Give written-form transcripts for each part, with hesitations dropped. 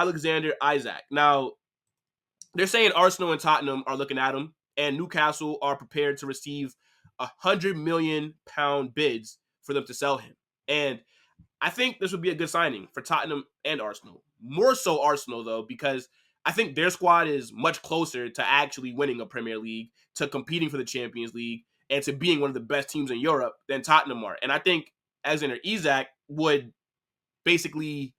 Alexander Isak. Now, they're saying Arsenal and Tottenham are looking at him, and Newcastle are prepared to receive £100 million bids for them to sell him. And I think this would be a good signing for Tottenham and Arsenal. More so Arsenal, though, because I think their squad is much closer to actually winning a Premier League, to competing for the Champions League, and to being one of the best teams in Europe than Tottenham are. And I think Alexander Isak would basically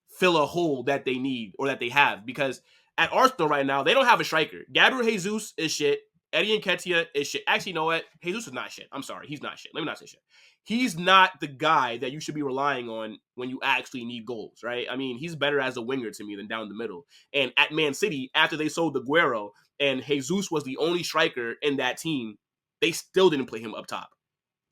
fill a hole that they need or that they have, because at Arsenal right now, they don't have a striker. Gabriel Jesus is shit. Eddie Nketiah is shit. Actually, you know what? Jesus is not shit. I'm sorry. He's not shit. Let me not say shit. He's not the guy that you should be relying on when you actually need goals, right? I mean, he's better as a winger to me than down the middle. And at Man City, after they sold Aguero and Jesus was the only striker in that team, they still didn't play him up top.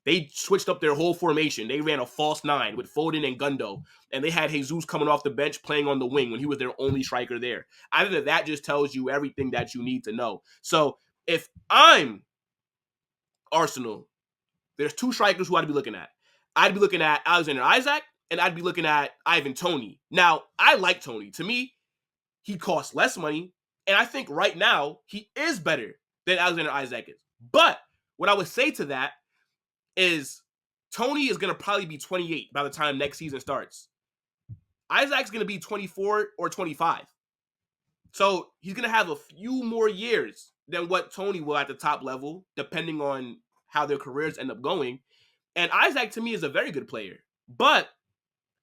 They switched up their whole formation. They ran a false nine with Foden and Gundo, and they had Jesus coming off the bench playing on the wing when he was their only striker there. I think that just tells you everything that you need to know. So if I'm Arsenal, there's two strikers who I'd be looking at. I'd be looking at Alexander Isak, and I'd be looking at Ivan Toney. Now, I like Toney. To me, he costs less money, and I think right now he is better than Alexander Isak is. But what I would say to that is Toney is going to probably be 28 by the time next season starts. Isak's going to be 24 or 25. So he's going to have a few more years than what Toney will at the top level, depending on how their careers end up going. And Isak, to me, is a very good player. But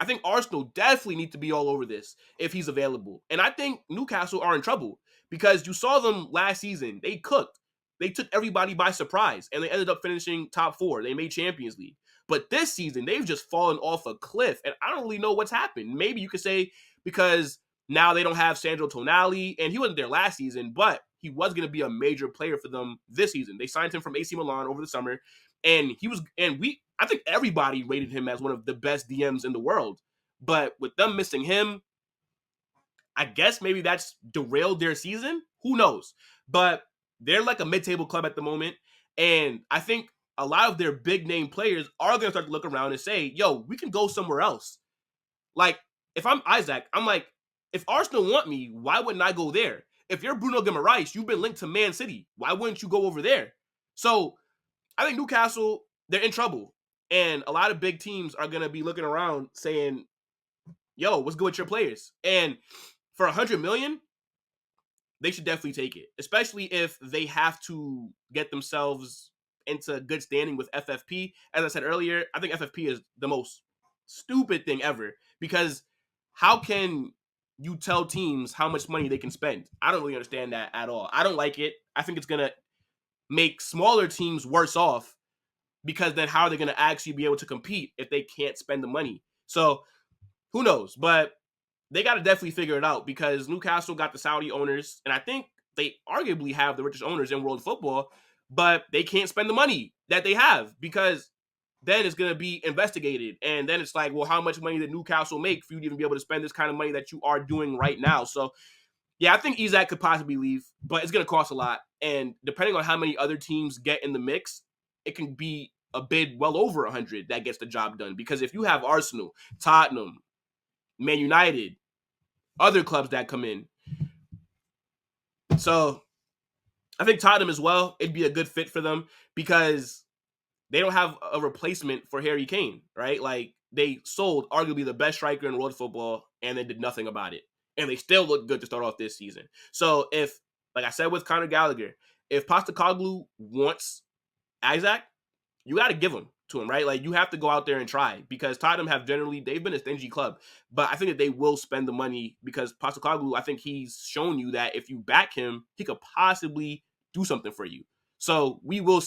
I think Arsenal definitely need to be all over this if he's available. And I think Newcastle are in trouble because you saw them last season. They cooked. They took everybody by surprise, and they ended up finishing top 4. They made Champions League. But this season, they've just fallen off a cliff, and I don't really know what's happened. Maybe you could say because now they don't have Sandro Tonali, and he wasn't there last season, but he was going to be a major player for them this season. They signed him from AC Milan over the summer, and I think everybody rated him as one of the best DMs in the world. But with them missing him, I guess maybe that's derailed their season. Who knows? But they're like a mid-table club at the moment, and I think a lot of their big-name players are going to start to look around and say, yo, we can go somewhere else. Like, if I'm Isak, I'm like, if Arsenal want me, why wouldn't I go there? If you're Bruno Guimaraes, you've been linked to Man City. Why wouldn't you go over there? So I think Newcastle, they're in trouble, and a lot of big teams are going to be looking around saying, yo, what's good with your players? And for $100 million, they should definitely take it, especially if they have to get themselves into good standing with FFP. As I said earlier, I think FFP is the most stupid thing ever, because how can you tell teams how much money they can spend? I don't really understand that at all. I don't like it. I think it's going to make smaller teams worse off, because then how are they going to actually be able to compete if they can't spend the money? So who knows? But they got to definitely figure it out, because Newcastle got the Saudi owners, and I think they arguably have the richest owners in world football, but they can't spend the money that they have, because then it's going to be investigated. And then it's like, well, how much money did Newcastle make for you to even be able to spend this kind of money that you are doing right now? So, yeah, I think Isak could possibly leave, but it's going to cost a lot. And depending on how many other teams get in the mix, it can be a bid well over 100 that gets the job done. Because if you have Arsenal, Tottenham, Man United, other clubs that come in. So I think Tottenham as well, it'd be a good fit for them, because they don't have a replacement for Harry Kane, right? Like, they sold arguably the best striker in world football, and they did nothing about it. And they still look good to start off this season. So if, like I said with Conor Gallagher, if Postecoglou wants Isak, you got to give him to him, right? Like, you have to go out there and try, because Tottenham they've been a stingy club, but I think that they will spend the money, because Postecoglou, I think he's shown you that if you back him, he could possibly do something for you. So we will